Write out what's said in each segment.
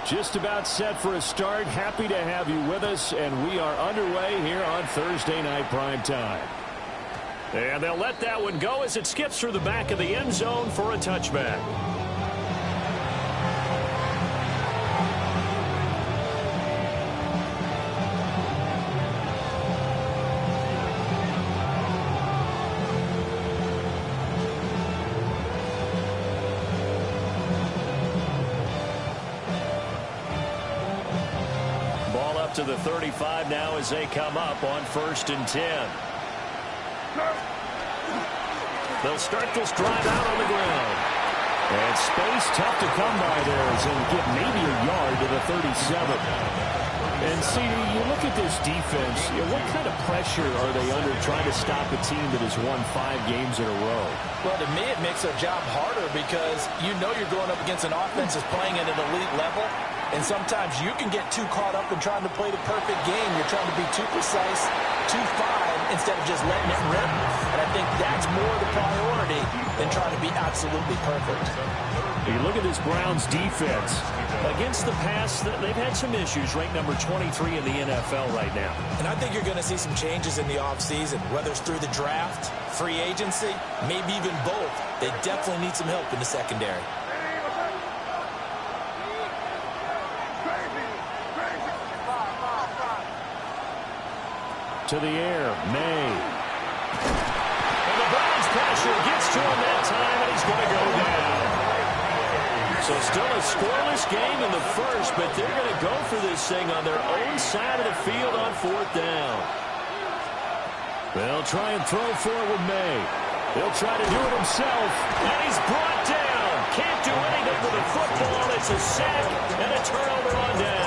Just about set for a start. Happy to have you with us, and we are underway here on Thursday Night Prime Time. And they'll let that one go as it skips through the back of the end zone for a touchback. To the 35 now as they come up on 1st and 10. They'll start this drive out on the ground. And space tough to come by there as they get maybe a yard to the 37. And see, you look at this defense, what kind of pressure are they under trying to stop a team that has won 5 games in a row? Well, to me, it makes their job harder because you know you're going up against an offense that's playing at an elite level. And sometimes you can get too caught up in trying to play the perfect game. You're trying to be too precise, too fine, instead of just letting it rip. And I think that's more the priority than trying to be absolutely perfect. You look at this Browns defense. Against the pass, they've had some issues. Ranked number 23 in the NFL right now. And I think you're going to see some changes in the offseason, whether it's through the draft, free agency, maybe even both. They definitely need some help in the secondary. To the air, May. And the Browns pressure gets to him that time, and he's going to go down. So still a scoreless game in the first, but they're going to go for this thing on their own side of the field on 4th down. They'll try and throw for it with May. He'll try to do it himself, and he's brought down. Can't do anything with the football. It's a sack and a turnover on down.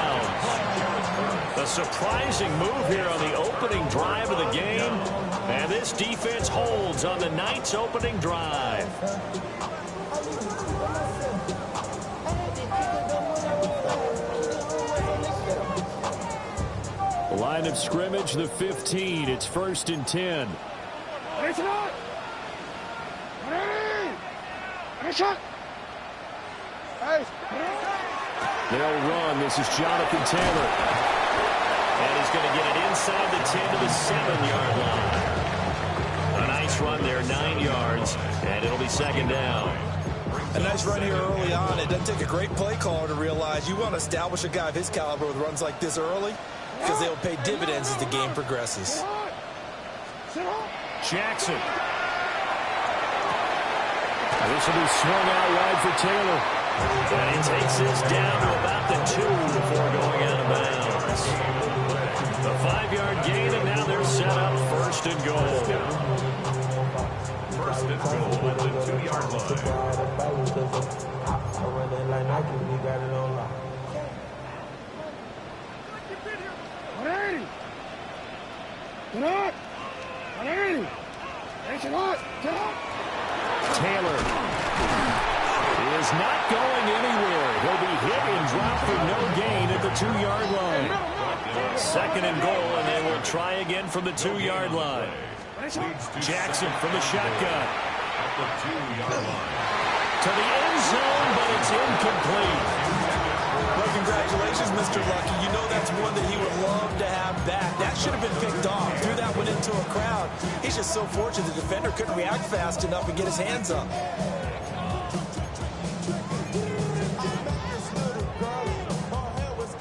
A surprising move here on the opening drive of the game. And this defense holds on the Knights' opening drive. Line of scrimmage, the 15. It's 1st and 10. They'll run. This is Jonathan Taylor. And he's going to get it inside the 10 to the 7-yard line. A nice run there, 9 yards, and it'll be 2nd down. A nice run here early on. It doesn't take a great play caller to realize you want to establish a guy of his caliber with runs like this early because they'll pay dividends as the game progresses. Jackson. This will be swung out wide for Taylor. And he takes this down to about the 2 before going out of bounds. A 5-yard gain, and now they're set up 1st and goal. 1st and goal at the 2-yard line. Taylor is not going anywhere. He'll be hit and dropped for no gain at the 2-yard line. 2nd and goal, and they will try again from the 2-yard line. Jackson from the shotgun. To the end zone, but it's incomplete. Well, congratulations, Mr. Lucky. You know that's one that he would love to have back. That should have been picked off. Threw that one into a crowd. He's just so fortunate the defender couldn't react fast enough and get his hands up.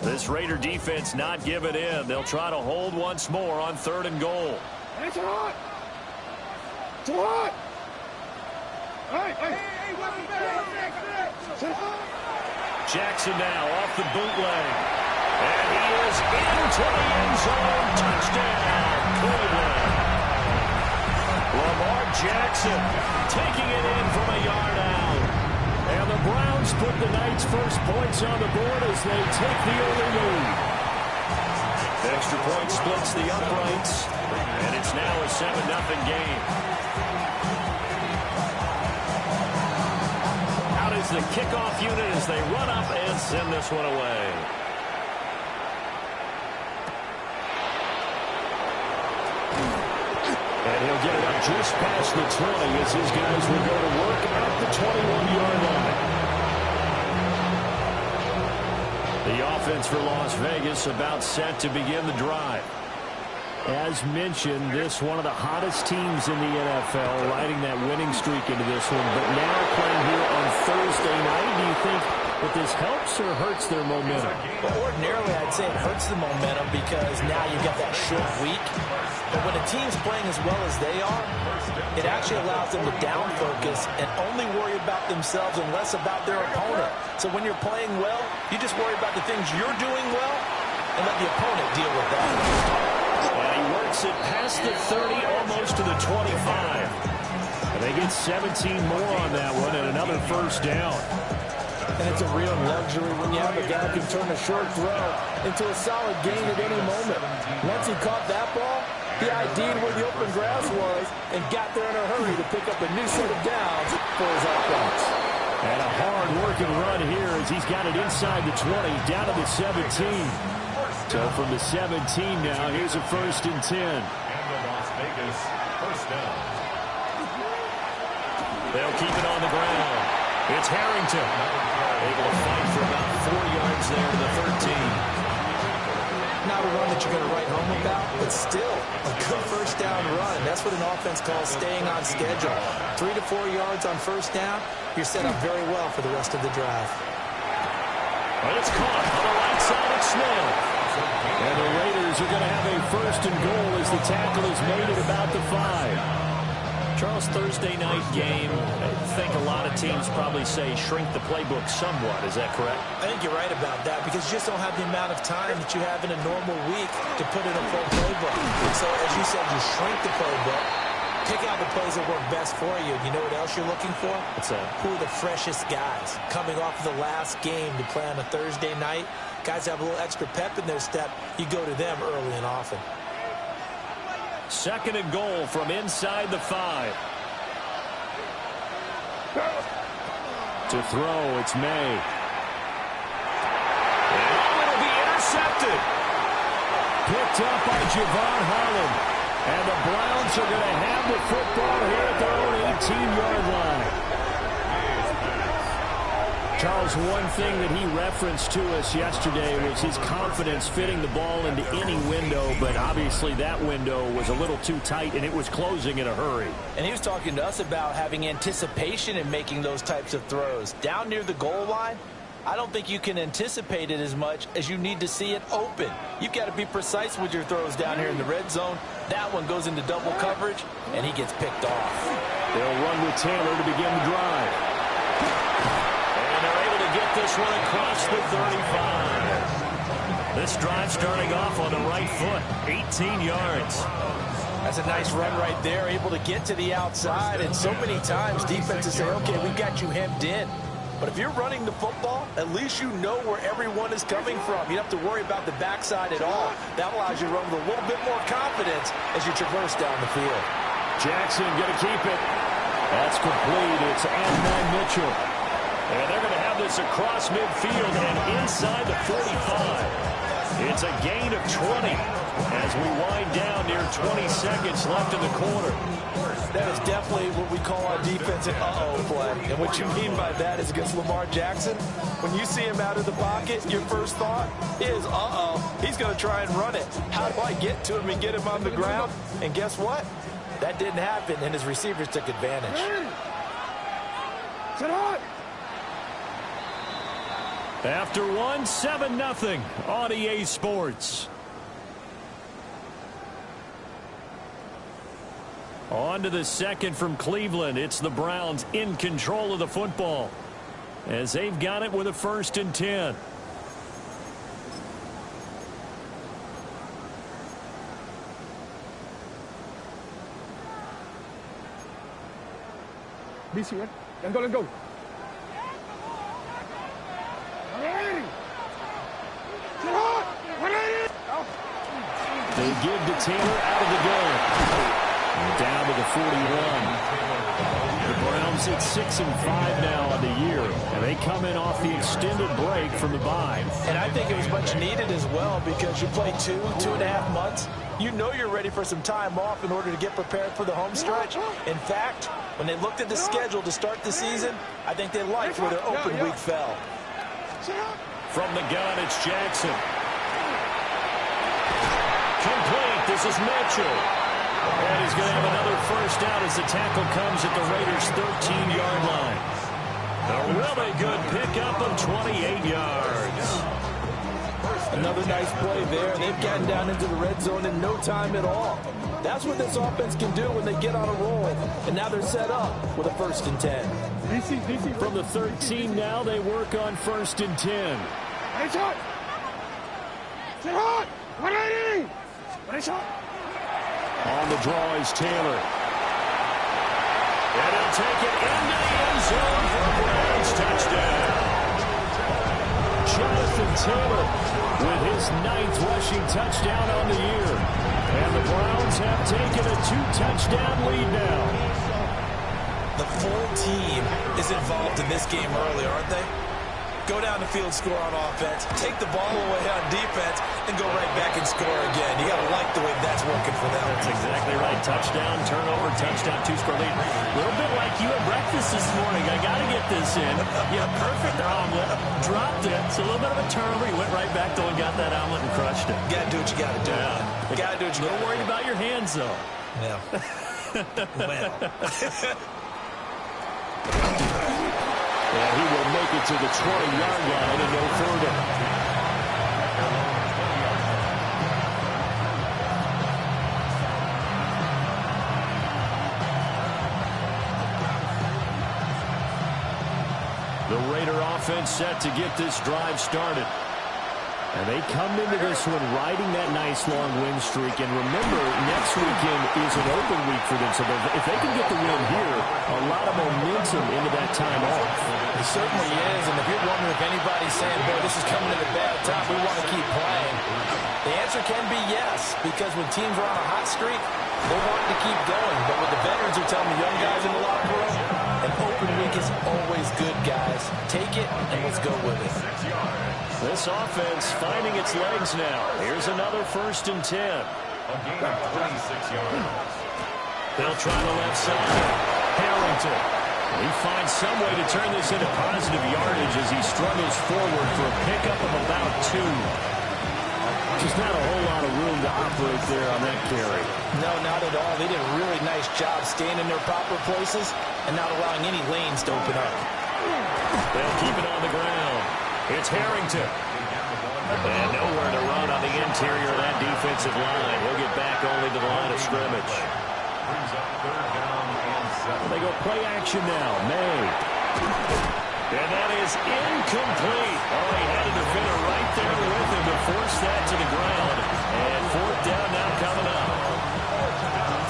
This Raider defense not giving in. They'll try to hold once more on 3rd and goal. Jackson now off the bootleg. And he is into the end zone. Touchdown, Cleveland. Lamar Jackson taking it in from a yard out. And the Browns put the Knights' first points on the board as they take the early lead. Extra point splits the uprights, and it's now a 7-0 game. Out is the kickoff unit as they run up and send this one away. And he'll get it up just past the 20 as his guys will go to work at the 21-yard line. The offense for Las Vegas about set to begin the drive. As mentioned, this one of the hottest teams in the NFL, riding that winning streak into this one, but now playing here on Thursday night. Do you think that this helps or hurts their momentum? Well, ordinarily, I'd say it hurts the momentum because now you've got that short week. But when a team's playing as well as they are, it actually allows them to down focus and only worry about themselves and less about their opponent. So when you're playing well, you just worry about the things you're doing well and let the opponent deal with that. And he works it past the 30, almost to the 25. And they get 17 more on that one and another first down. And it's a real luxury when you have a guy who can turn a short throw into a solid gain at any moment. Once he caught that ball, he ID'd where the open grass was and got there in a hurry to pick up a new set of downs for his offense. And a hard-working run here as he's got it inside the 20, down to the 17. So from the 17 now, here's a 1st and 10. And the Las Vegas first down. They'll keep it on the ground. It's Harrington. Able to fight for about 4 yards there to the 13. Not a run that you're going to write home about, but still a good first down run. That's what an offense calls staying on schedule. 3 to 4 yards on first down, you're set up very well for the rest of the drive. Well, it's caught on the right side of Smith. And the Raiders are going to have a 1st and goal as the tackle is made at about the 5. Charles, Thursday night game, I think a lot of teams probably say shrink the playbook somewhat. Is that correct? I think you're right about that because you just don't have the amount of time that you have in a normal week to put in a full playbook. So, as you said, you shrink the playbook, pick out the plays that work best for you. You know what else you're looking for? What's that? Who are the freshest guys coming off of the last game to play on a Thursday night? Guys have a little extra pep in their step. You go to them early and often. 2nd and goal from inside the 5. To throw, it's May. And it'll be intercepted. Picked up by Javon Holland. And the Browns are going to have the football here at their own 18-yard line. Charles, one thing that he referenced to us yesterday was his confidence fitting the ball into any window, but obviously that window was a little too tight, and it was closing in a hurry. And he was talking to us about having anticipation in making those types of throws. Down near the goal line, I don't think you can anticipate it as much as you need to see it open. You've got to be precise with your throws down here in the red zone. That one goes into double coverage, and he gets picked off. They'll run with Taylor to begin the drive. Get this one across the 35. This drive starting off on the right foot, 18 yards. That's a nice run right there, able to get to the outside. And so many times defenses say, okay, we've got you hemmed in. But if you're running the football, at least you know where everyone is coming from. You don't have to worry about the backside at all. That allows you to run with a little bit more confidence as you traverse down the field. Jackson going to keep it. That's complete. It's Adnan Mitchell. And they're going to have this across midfield and inside the 45. It's a gain of 20 as we wind down near 20 seconds left in the quarter. That is definitely what we call our defense an uh-oh play. And what you mean by that is against Lamar Jackson, when you see him out of the pocket, your first thought is, uh-oh, he's going to try and run it. How do I get to him and get him on the ground? And guess what? That didn't happen, and his receivers took advantage. Sit on! After 7-0 on EA Sports. On to the second from Cleveland. It's the Browns in control of the football as they've got it with a 1st and 10. BC, right? Let's go, let's go. They give to Taylor out of the gun. And down to the 41. The Browns at 6-5 now on the year. And they come in off the extended break from the bye. And I think it was much needed as well because you play 2.5 months. You know you're ready for some time off in order to get prepared for the home stretch. In fact, when they looked at the schedule to start the season, I think they liked where their open week fell. From the gun, it's Jackson. Complete. This is Mitchell. And he's going to have another first down as the tackle comes at the Raiders' 13-yard line. A really good pickup of 28 yards. Another nice play there. They've gotten down into the red zone in no time at all. That's what this offense can do when they get on a roll. And now they're set up with a 1st and 10. From the 13 now, they work on 1st and 10. On the draw is Taylor. And he'll take it into the end zone for a Browns touchdown. Jonathan Taylor with his 9th rushing touchdown on the year. And the Browns have taken a 2-touchdown lead now. The full team is involved in this game early, aren't they? Go down the field, score on offense, take the ball away on defense, and go right back and score again. You got to like the way that's working for them. That's exactly right. Touchdown, turnover, touchdown, 2-score lead. A little bit like you at breakfast this morning. I got to get this in. Yeah, perfect omelet. Dropped it. It's a little bit of a turnover. You went right back, though, and got that omelet and crushed it. You got to do what you got to do. Yeah. You got to do what you got to do. A little worried about your hands, though. Yeah. Well. And he will make it to the 20-yard line and no further. The Raider offense set to get this drive started. And they come into this one riding that nice long win streak. And remember, next weekend is an open week for them. So if they can get the win here, a lot of momentum into that time off. It certainly is. And if you're wondering if anybody's saying, boy, this is coming at a bad time, we want to keep playing, the answer can be yes. Because when teams are on a hot streak, they want to keep going. But what the veterans are telling the young guys in the locker room, an open week is always good, guys. Take it and let's go with it. This offense finding its legs now. Here's another 1st and 10. They'll try the left side. Harrington. He finds some way to turn this into positive yardage as he struggles forward for a pickup of about 2. Just not a whole lot of room to operate there on that carry. No, not at all. They did a really nice job staying in their proper places and not allowing any lanes to open up. They'll keep it on the ground. It's Harrington. And nowhere to run on the interior of that defensive line. He'll get back only to the line of scrimmage. They go play action now. May. And that is incomplete. Oh, he had a defender right there with him to force that to the ground. And 4th down now coming up.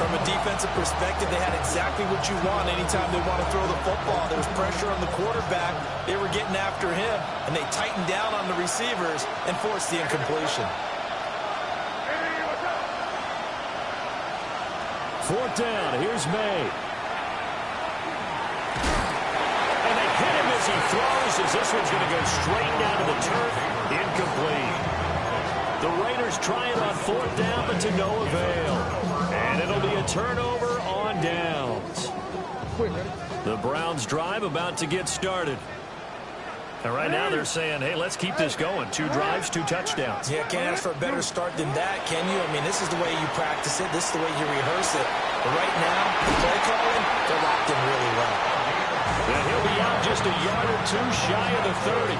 From a defensive perspective, they had exactly what you want anytime they want to throw the football. There was pressure on the quarterback. They were getting after him, and they tightened down on the receivers and forced the incompletion. 4th down. Here's May. And they hit him as he throws, as this one's going to go straight down to the turf. Incomplete. The Raiders trying on 4th down, but to no avail. And it'll be a turnover on downs. The Browns drive about to get started. And right now they're saying, hey, let's keep this going. 2 drives, 2 touchdowns. Yeah, can't ask for a better start than that, can you? I mean, this is the way you practice it. This is the way you rehearse it. But right now, the play calling, they're locked in really well. And he'll be out just a yard or 2 shy of the 30.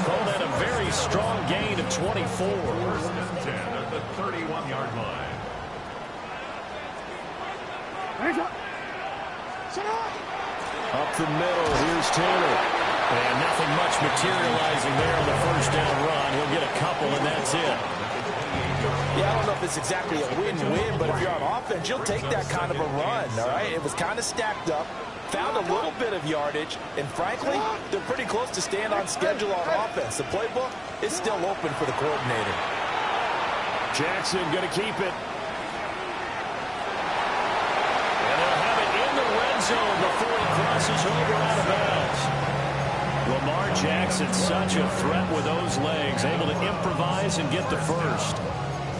Call that a very strong gain of 24. 1st and 10 at the 31-yard line. Up the middle, here's Taylor. And nothing much materializing there on the 1st down run. He'll get a couple, and that's it. Yeah, I don't know if it's exactly a win-win, but if you're on offense, you'll take that kind of a run, all right? It was kind of stacked up, found a little bit of yardage, and frankly, they're pretty close to staying on schedule on offense. The playbook is still open for the coordinator. Jackson going to keep it. And they'll have it in the red zone before he crosses over out of bounds. Lamar Jackson, such a threat with those legs, able to improvise and get the first.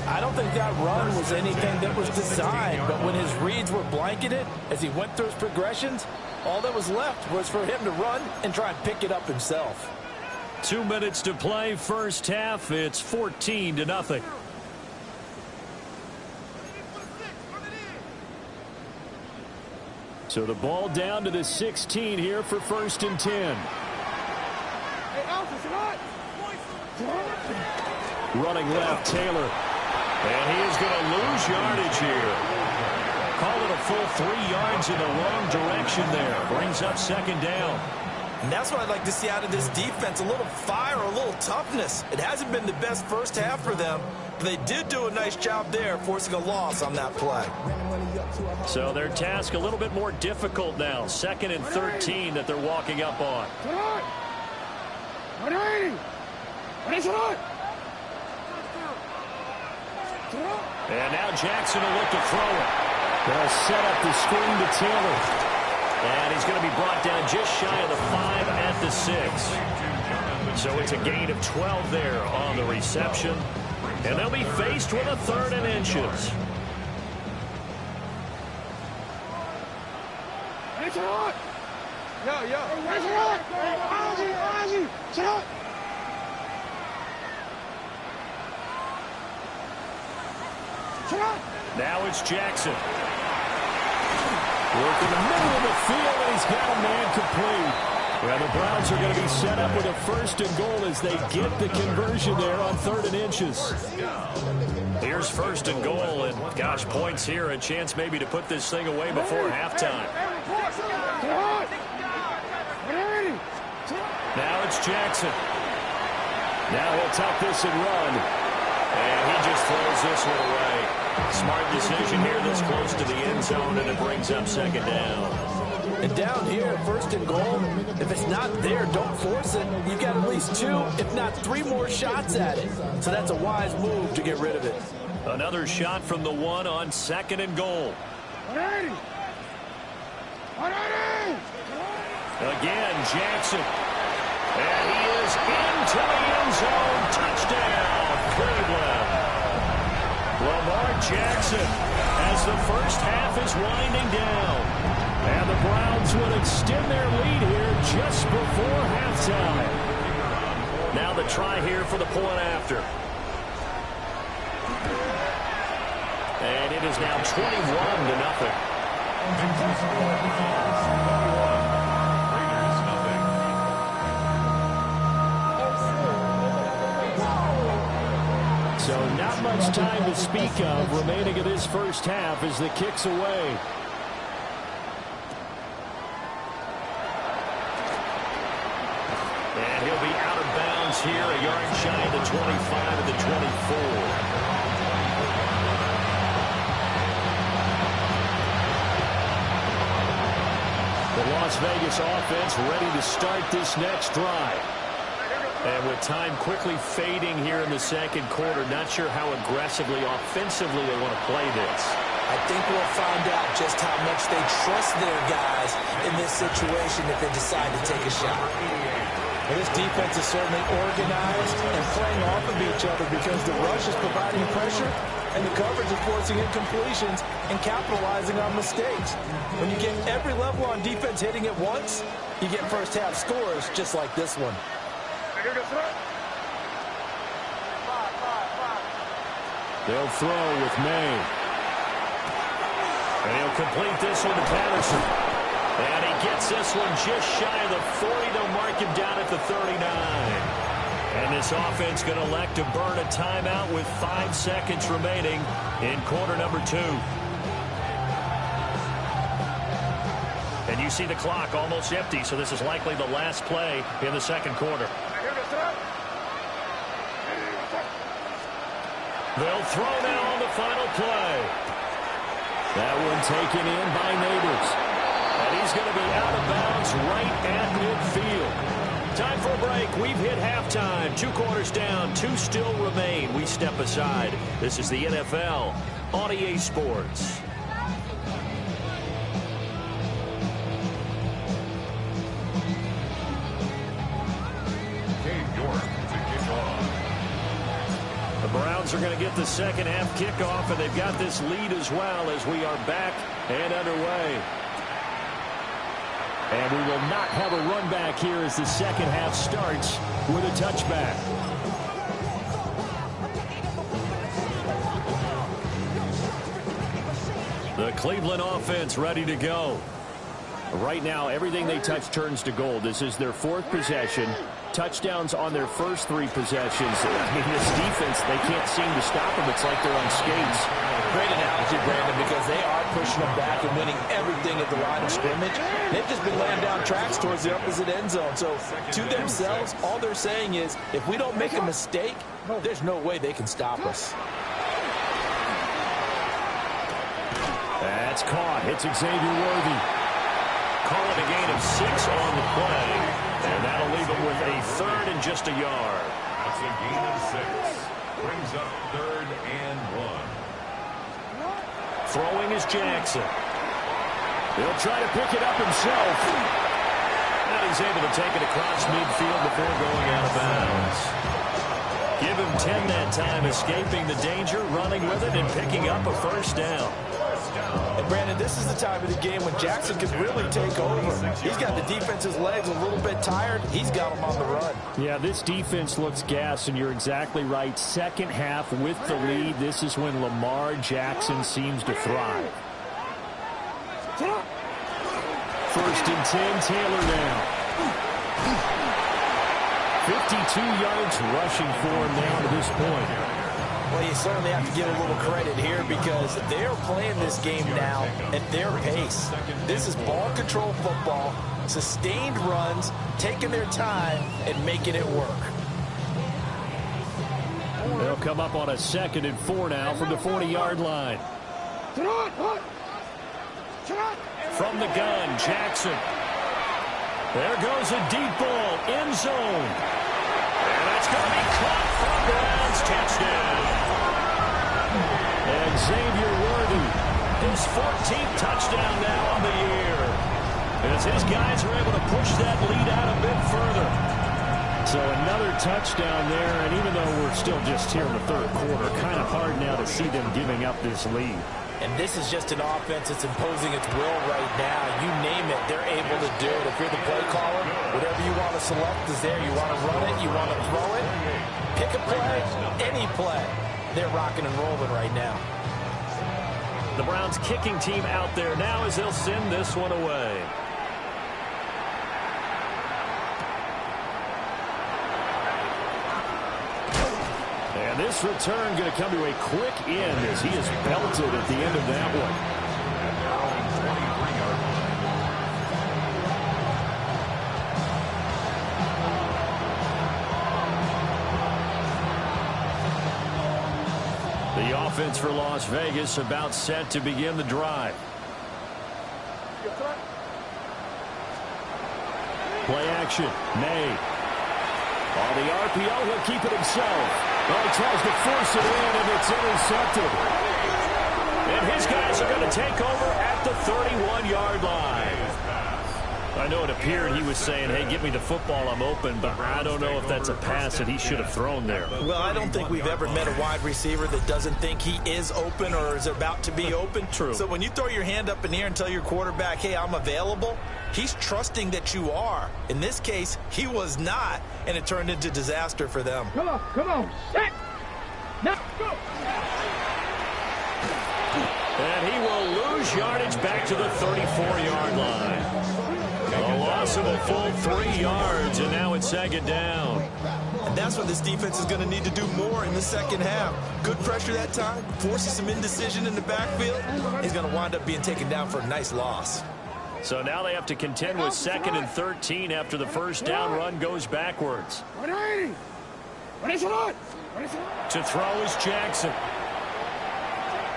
I don't think that run was anything that was designed, but when his reads were blanketed as he went through his progressions, all that was left was for him to run and try and pick it up himself. 2 minutes to play, first half. It's 14-0. So the ball down to the 16 here for 1st and 10. Running left, Taylor. And he is going to lose yardage here. Call it a full 3 yards in the wrong direction there. Brings up 2nd down. And that's what I'd like to see out of this defense, a little fire, a little toughness. It hasn't been the best first half for them, but they did do a nice job there, forcing a loss on that play. So their task a little bit more difficult now. 2nd and 13 that they're walking up on. And now Jackson will look to throw it. They'll set up the screen to Taylor. And he's going to be brought down just shy of the 5 at the 6. So it's a gain of 12 there on the reception. And they'll be faced with a 3rd and inches. Now it's Jackson. Working the middle of the field, and he's got a man complete. Well, the Browns are going to be set up with a 1st and goal as they get the conversion there on 3rd and inches. Here's 1st and goal, and gosh, points here, a chance maybe to put this thing away before halftime. Now it's Jackson. Now he'll tuck this and run. And he just throws this one away. Smart decision here this close to the end zone, and it brings up 2nd down. And down here, 1st and goal, if it's not there, don't force it. You've got at least 2, if not 3 more shots at it. So that's a wise move to get rid of it. Another shot from the 1 on 2nd and goal. Again, Jackson. And he is into the end zone. Touchdown, Cleveland. Lamar Jackson as the first half is winding down. And the Browns would extend their lead here just before halftime. Now the try here for the point after. And it is now 21-0. So not much time to speak of remaining in this first half as the kick's away. And he'll be out of bounds here, a yard shy of the 25 of the 24. The Las Vegas offense ready to start this next drive. And with time quickly fading here in the 2nd quarter, not sure how aggressively, offensively they want to play this. I think we'll find out just how much they trust their guys in this situation if they decide to take a shot. Well, this defense is certainly organized and playing off of each other because the rush is providing pressure and the coverage is forcing incompletions and capitalizing on mistakes. When you get every level on defense hitting at once, you get first half scores just like this one. They'll throw with May. And he'll complete this one to Patterson. And he gets this one just shy of the 40. They'll mark him down at the 39. And this offense going to elect to burn a timeout with 5 seconds remaining in quarter number 2. And you see the clock almost empty, so this is likely the last play in the 2nd quarter. They'll throw now on the final play. That one taken in by Neighbors. And he's going to be out of bounds right at midfield. Time for a break. We've hit halftime. 2 quarters down. 2 still remain. We step aside. This is the NFL on EA Sports. Browns are going to get the second half kickoff, and they've got this lead as well as we are back and underway. And we will not have a run back here as the second half starts with a touchback. The Cleveland offense ready to go. Right now, everything they touch turns to gold. This is their fourth possession. Touchdowns on their first three possessions. I mean, this defense, they can't seem to stop them. It's like they're on skates. Great analogy, Brandon, because they are pushing them back and winning everything at the line of scrimmage. They've just been laying down tracks towards the opposite end zone. So to themselves, all they're saying is, if we don't make a mistake, there's no way they can stop us. That's caught. Hits Xavier Worthy. Call it a gain of 6 on the play. And that'll leave him with a third and just a yard. That's a gain of 6. Brings up 3rd and 1. Throwing is Jackson. He'll try to pick it up himself. And he's able to take it across midfield before going out of bounds. Give him 10 that time, escaping the danger, running with it, and picking up a first down. And Brandon, this is the time of the game when Jackson can really take over. He's got the defense's legs a little bit tired. He's got them on the run. Yeah, this defense looks gassed, and you're exactly right. Second half with the lead, this is when Lamar Jackson seems to thrive. 1st and 10, Taylor now. 52 yards rushing for him now to this point. Well, you certainly have to give a little credit here because they're playing this game now at their pace. This is ball control football, sustained runs, taking their time, and making it work. They'll come up on a 2nd and 4 now from the 40-yard line. From the gun, Jackson. There goes a deep ball, end zone. And that's going to be caught from Browns. Touchdown. And Xavier Worthy, his 14th touchdown now on the year. As his guys are able to push that lead out a bit further. So another touchdown there, and even though we're still just here in the 3rd quarter, kind of hard now to see them giving up this lead. And this is just an offense that's imposing its will right now. You name it, they're able to do it. If you're the play caller, whatever you want to select is there. You want to run it, you want to throw it, pick a play, any play. They're rocking and rolling right now. The Browns kicking team out there now as they'll send this one away. And this return going to come to a quick end as he is belted at the end of that one. The offense for Las Vegas about set to begin the drive. Play action. May. On the RPO, he'll keep it himself. Well, he tries to force it in, and it's intercepted. And his guys are going to take over at the 31-yard line. I know it appeared he was saying, hey, give me the football, I'm open, but I don't know if that's a pass that he should have thrown there. Well, I don't think we've ever met a wide receiver that doesn't think he is open or is about to be open. True. So when you throw your hand up in the air and tell your quarterback, hey, I'm available, he's trusting that you are. In this case, he was not, and it turned into disaster for them. Come on, set. Now, go. And he will lose yardage back to the 34-yard line. A loss of a full 3 yards, and now it's 2nd down. And that's what this defense is going to need to do more in the second half. Good pressure that time, forces some indecision in the backfield. He's going to wind up being taken down for a nice loss. So now they have to contend with 2nd and 13 after the first down run goes backwards. To throw is Jackson.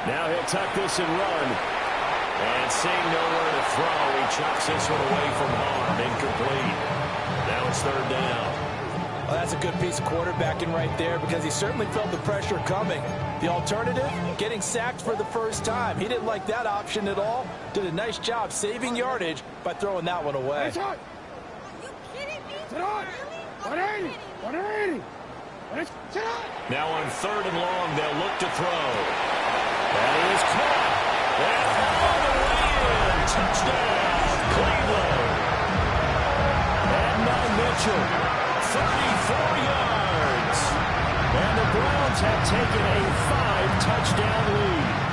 Now he'll tuck this and run. And seeing nowhere to throw, he chucks this one away from harm. Incomplete. Now it's 3rd down. Well, that's a good piece of quarterbacking right there because he certainly felt the pressure coming. The alternative, getting sacked for the first time. He didn't like that option at all. Did a nice job saving yardage by throwing that one away. Are you kidding me? 180. Now on 3rd and long, they'll look to throw. That is caught. And all the way in. Touchdown, Cleveland. Mitchell, 34 yards. And the Browns have taken a 5-touchdown lead.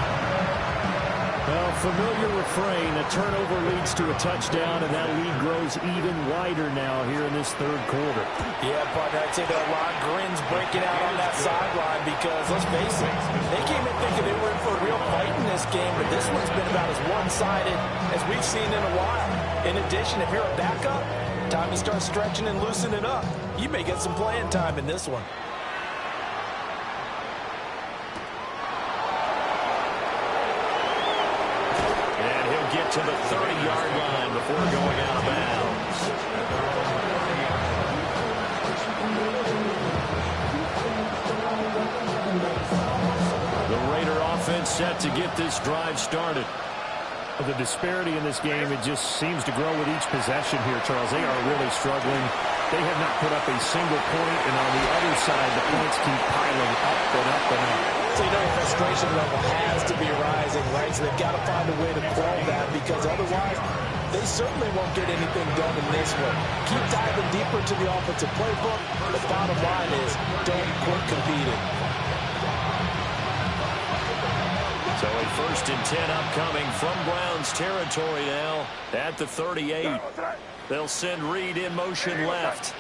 Well, familiar refrain, a turnover leads to a touchdown, and that lead grows even wider now here in this third quarter. Yeah, partner, I'd say there are a lot of grins breaking out on that sideline because, let's face it, they came in thinking they were in for a real fight in this game, but this one's been about as one-sided as we've seen in a while. In addition, if you're a backup, time to start stretching and loosening up. You may get some playing time in this one. Get to the 30-yard line before going out of bounds. The Raider offense set to get this drive started. The disparity in this game, it just seems to grow with each possession here, Charles. They are really struggling. They have not put up a single point, and on the other side, the points keep piling up and up and up. So you know your frustration level has to be rising, right? So they've got to find a way to quell that because otherwise they certainly won't get anything done in this one. Keep diving deeper into the offensive playbook. The bottom line is don't quit competing. So a 1st and 10 upcoming from Browns territory now at the 38. They'll send Reed in motion left.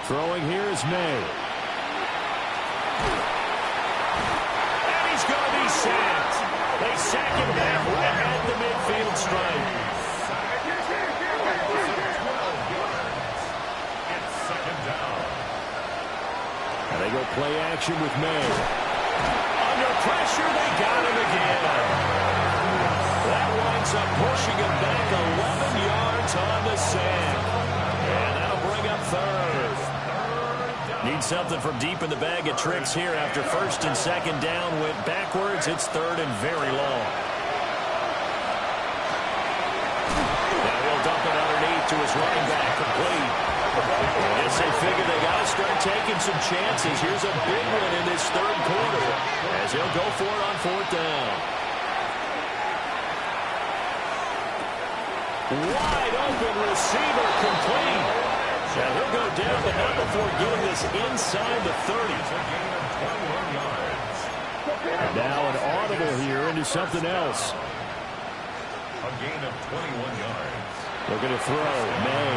Throwing here is May. And he's going to be sacked. They sack him back right at the midfield stripe. It's 2nd down. And they go play action with May. Under pressure, they got him again. That winds up pushing him back 11 yards on the sack. And that'll bring up 3rd. Need something from deep in the bag of tricks here after 1st and 2nd down went backwards. It's 3rd and very long. Now he'll dump it underneath to his running back, complete. I guess they figure they got to start taking some chances. Here's a big one in this third quarter as he'll go for it on 4th down. Wide open receiver, complete. Now he'll go down, but not before getting this inside the 30. And now an audible here into something else. A gain of 21 yards. Looking to throw. May.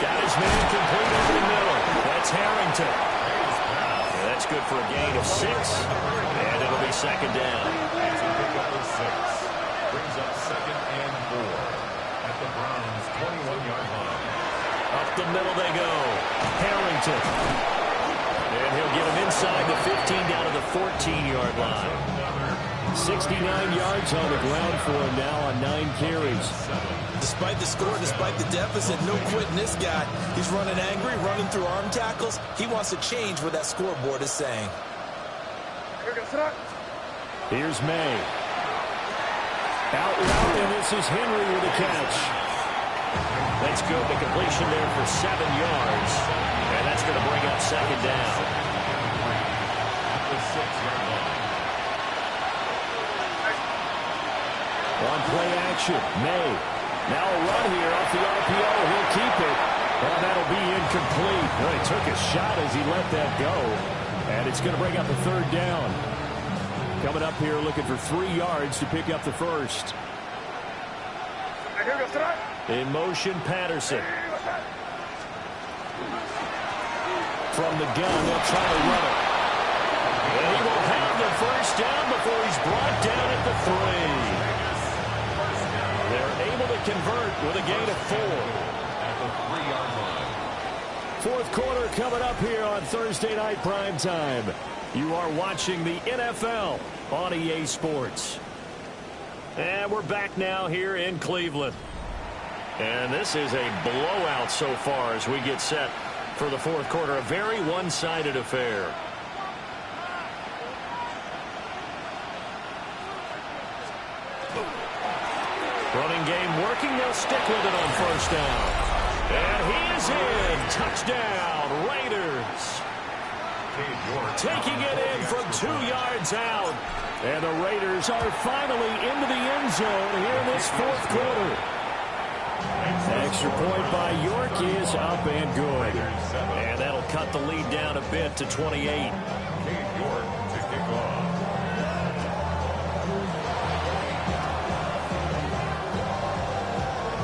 Got his man complete over the middle. That's Harrington. And that's good for a gain of 6. And it'll be 2nd down. As he picked up his 6. Brings up 2nd and 4 at the Browns' 21-yard line. Up the middle they go. Harrington. And he'll get him inside the 15 down to the 14-yard line. 69 yards on the ground for him now on 9 carries. Despite the score, despite the deficit, no quitting this guy. He's running angry, running through arm tackles. He wants to change what that scoreboard is saying. Here's May. Out route, and this is Henry with a catch. That's good. The completion there for 7 yards. And that's going to bring up 2nd down. The 6-yard line. On play action, May. Now a run here off the RPO. He'll keep it. Well, that'll be incomplete. Well, he took a shot as he let that go. And it's going to bring up a 3rd down. Coming up here looking for 3 yards to pick up the 1st. In motion, Patterson. From the gun, they'll try to run it. And he will have the 1st down before he's brought down at the 3. They're able to convert with a gain of 4. At the 3-yard line. 4th quarter coming up here on Thursday Night Primetime. You are watching the NFL on EA Sports. And we're back now here in Cleveland. And this is a blowout so far as we get set for the 4th quarter. A very one-sided affair. Running game working. They'll stick with it on 1st down. And he is in. Touchdown, Raiders. Taking it in from 2 yards out. And the Raiders are finally into the end zone here in this 4th quarter. Extra point by York is up and good. And that'll cut the lead down a bit to 28. York to kick off.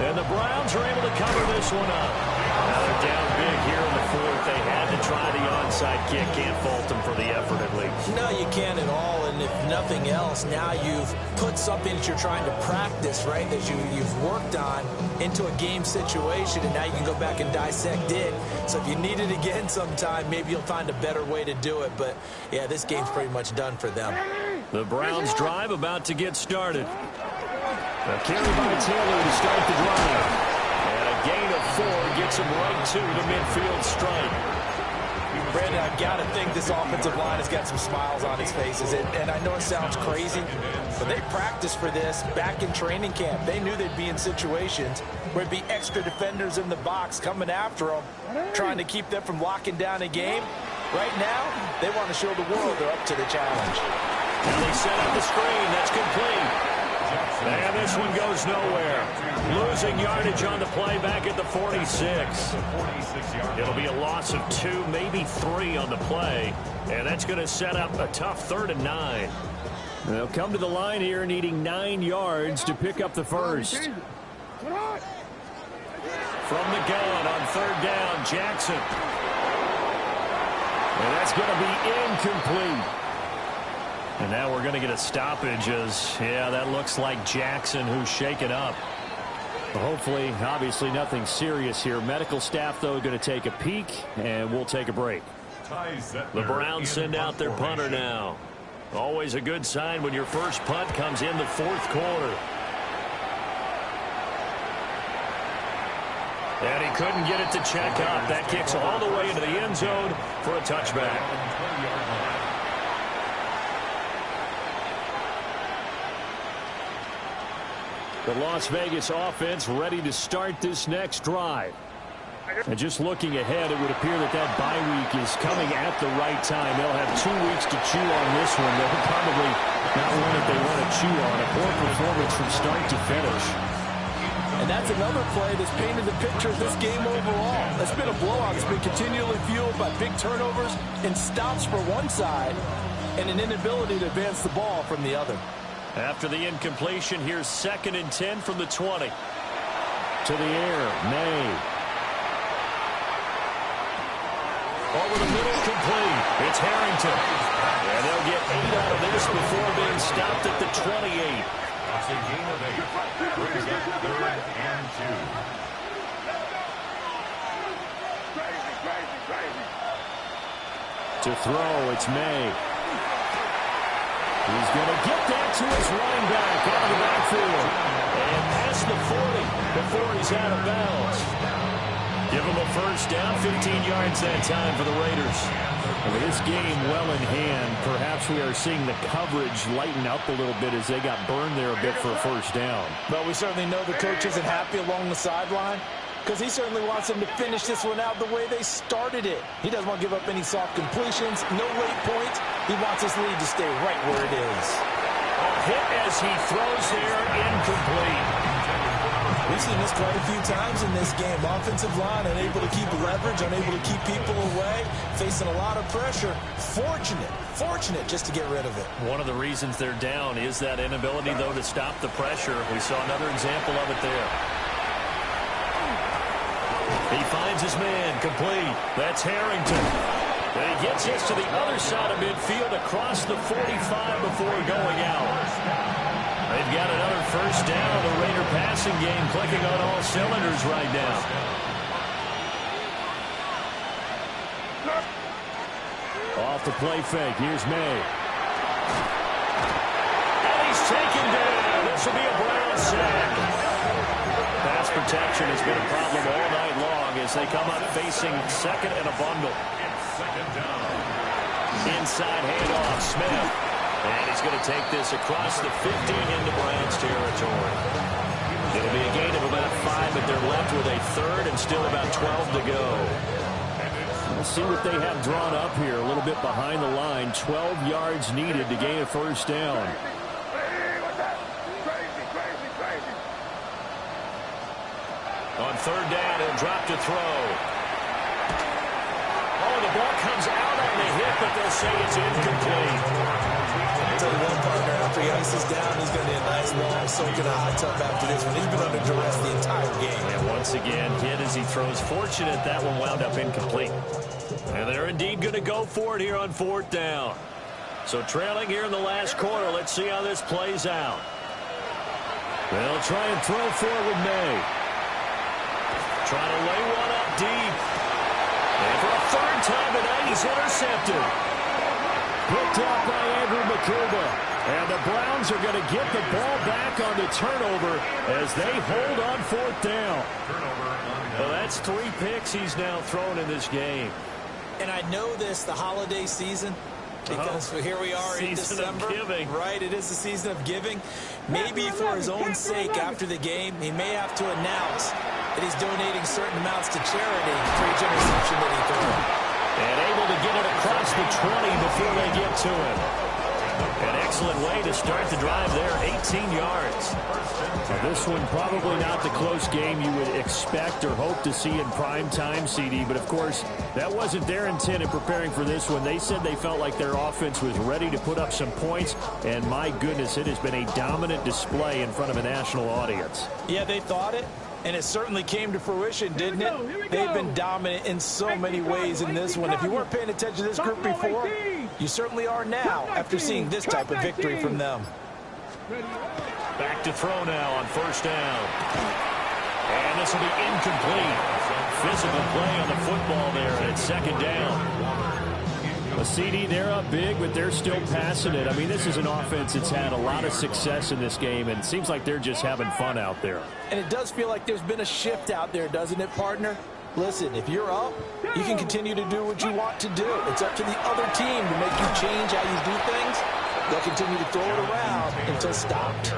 And the Browns are able to cover this one up. Now they're down big here in the fourth. They had to try the onside kick. Can't fault them for the effort, at least. No, you can't at all. And if nothing else, now you've put something that you're trying to practice, right, that you've worked on into a game situation, and now you can go back and dissect it. So if you need it again sometime, maybe you'll find a better way to do it. But, yeah, this game's pretty much done for them. The Browns drive about to get started. A carry by Taylor to start the drive. And a gain of 4 gets him right to the midfield stripe. Brandon, I've got to think this offensive line has got some smiles on its faces. And I know it sounds crazy, but they practiced for this back in training camp. They knew they'd be in situations where it'd be extra defenders in the box coming after them, trying to keep them from locking down a game. Right now, they want to show the world they're up to the challenge. Now they set up the screen. That's complete. And this one goes nowhere. Losing yardage on the play back at the 46. It'll be a loss of 2, maybe 3 on the play. And that's going to set up a tough 3rd and 9. They'll come to the line here needing 9 yards to pick up the first. From the gun on 3rd down, Jackson. And that's going to be incomplete. And now we're going to get a stoppage as, yeah, that looks like Jackson who's shaken up. Hopefully, obviously nothing serious here. Medical staff, though, going to take a peek, and we'll take a break. The Browns send out their punter now. Always a good sign when your first punt comes in the 4th quarter. And he couldn't get it to check up. That kicks all the way into the end zone for a touchback. The Las Vegas offense ready to start this next drive. And just looking ahead, it would appear that bye week is coming at the right time. They'll have 2 weeks to chew on this one. They'll probably not one that they want to chew on. A poor performance from start to finish. And that's another play that's painted the picture of this game overall. It's been a blowout. It's been continually fueled by big turnovers and stops for one side and an inability to advance the ball from the other. After the incompletion, here's 2nd and 10 from the 20. To the air, May. Over the middle, complete. It's Harrington. And they'll get 8 out of this before being stopped at the 28. It's a gain of 8. Brings up 3rd and 2. To throw, it's May. He's going to get that to his running back out of the backfield. And past the 40 before he's out of bounds. Give him a first down, 15 yards that time for the Raiders. And with this game well in hand, perhaps we are seeing the coverage lighten up a little bit as they got burned there a bit for a first down. But we certainly know the coach isn't happy along the sideline, because he certainly wants them to finish this one out the way they started it. He doesn't want to give up any soft completions, no late points. He wants his lead to stay right where it is. A hit as he throws there, incomplete. We've seen this quite a few times in this game. Offensive line unable to keep leverage, unable to keep people away, facing a lot of pressure. Fortunate just to get rid of it. One of the reasons they're down is that inability, though, to stop the pressure. We saw another example of it there. He finds his man, complete. That's Harrington. And he gets this to the other side of midfield across the 45 before going out. They've got another first down. The Raider passing game clicking on all cylinders right now. Off the play fake. Here's May. And he's taken down. This will be a Brown sack. Pass protection has been a problem all night long as they come up facing 2nd and a bundle. Inside handoff, Smith. And he's going to take this across the 15 into Browns territory. It'll be a gain of about 5, but they're left with a 3rd and still about 12 to go. We'll see what they have drawn up here. A little bit behind the line. 12 yards needed to gain a first down. On third down, he'll drop to throw. Oh, the ball comes out on the hit, but they'll say it's incomplete. I'll tell you one, partner, after he ices down, he's going to need a nice long soak in a hot tub after this one. He's been under duress the entire game. And once again, hit as he throws. Fortunate that one wound up incomplete. And they're indeed going to go for it here on fourth down. So trailing here in the last quarter, let's see how this plays out. They'll try and throw forward May. Try to lay one up deep. And for a third time tonight, he's intercepted. Picked up by Andrew McCurva. And the Browns are going to get the ball back on the turnover as they hold on fourth down. Well, that's 3 picks he's now thrown in this game. And I know this, the holiday season, because here we are in December. Right, it is the season of giving. Maybe for his own sake after the game, he may have to announce that he's donating certain amounts to charity for each interception that he threw. And able to get it across the 20 before they get to him. An excellent way to start the drive there, 18 yards. Now this one probably not the close game you would expect or hope to see in prime time, CD. But, of course, that wasn't their intent in preparing for this one. They said they felt like their offense was ready to put up some points. And, my goodness, it has been a dominant display in front of a national audience. Yeah, they thought it. And it certainly came to fruition, didn't it? They've been dominant in so many ways in this one. If you weren't paying attention to this group before, you certainly are now after seeing this type of victory from them. Back to throw now on first down. And this will be incomplete. Physical play on the football there, and it's second down. A CD, they're up big, but they're still passing it. I mean, this is an offense that's had a lot of success in this game, and it seems like they're just having fun out there. And it does feel like there's been a shift out there, doesn't it, partner? Listen, if you're up, you can continue to do what you want to do. It's up to the other team to make you change how you do things. They'll continue to throw it around until stopped.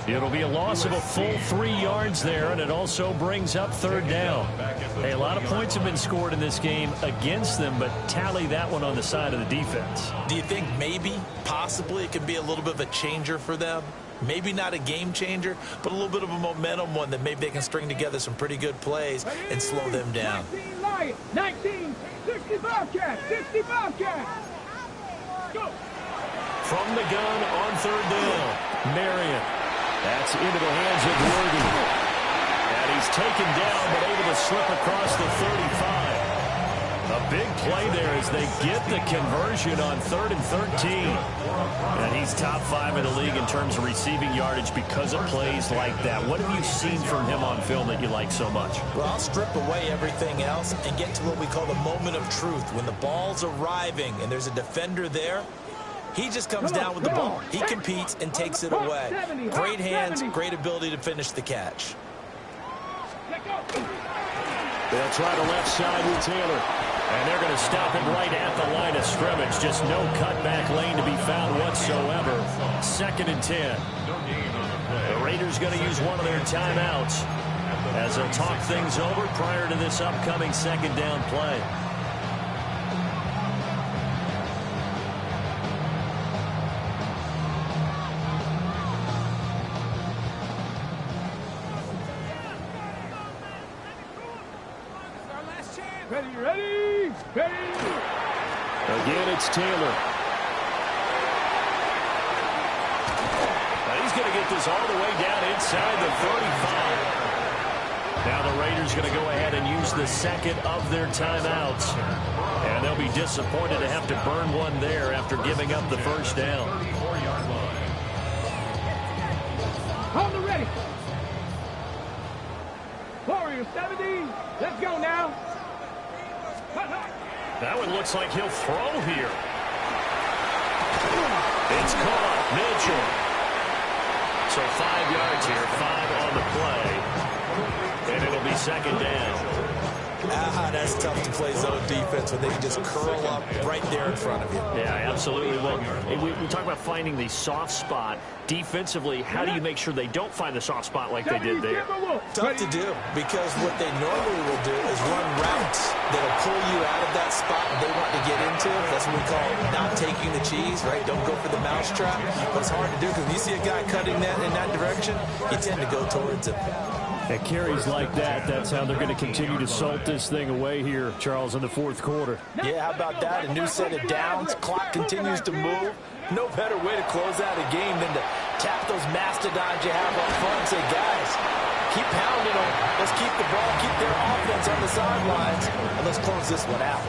It'll be a loss of a full 3 yards there, and it also brings up third down. Hey, a lot of points have been scored in this game against them, but tally that one on the side of the defense. Do you think maybe, possibly, it could be a little bit of a changer for them? Maybe not a game changer, but a little bit of a momentum one that maybe they can string together some pretty good plays and slow them down. 19 Lions, 19, 60 Bobcats, 60 Bobcats. Go. From the gun on third down, Marion. That's into the hands of Worthy. And he's taken down, but able to slip across the 35. A big play there as they get the conversion on 3rd and 13. And he's top 5 in the league in terms of receiving yardage because of plays like that. What have you seen from him on film that you like so much? Well, I'll strip away everything else and get to what we call the moment of truth. When the ball's arriving and there's a defender there, he just comes down with the ball. He competes and takes it away. Great hands, great ability to finish the catch. They'll try the left side with Taylor. And they're going to stop it right at the line of scrimmage. Just no cutback lane to be found whatsoever. 2nd and 10. The Raiders going to use one of their timeouts as they'll talk things over prior to this upcoming second down play. Ready? Again, it's Taylor. Now he's going to get this all the way down inside the 35. Now the Raiders going to go ahead and use the second of their timeouts. And they'll be disappointed to have to burn one there after giving up the first down. Hold it ready. Warriors 70. Let's go now. That one looks like he'll throw here. It's caught. Mitchell. So 5 yards here, 5 on the play. And it'll be second down. That's tough to play zone defense when they can just curl up right there in front of you. Yeah, absolutely. Well, we talk about finding the soft spot. Defensively, how do you make sure they don't find the soft spot like they did there? Tough to do, because what they normally will do is run routes that'll pull you out of that spot they want to get into. That's what we call not taking the cheese, right? Don't go for the mousetrap. But it's hard to do because when you see a guy cutting that in that direction, you tend to go towards him. At carries like that, that's how they're going to continue to salt this thing away here, Charles, in the fourth quarter. Yeah, how about that? A new set of downs. Clock continues to move. No better way to close out a game than to tap those mastodons you have up front and say, guys, keep pounding them. Let's keep the ball, keep their offense on the sidelines, and let's close this one out.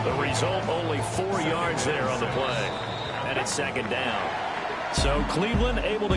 The result, only 4 yards there on the play. And it's second down. So Cleveland able to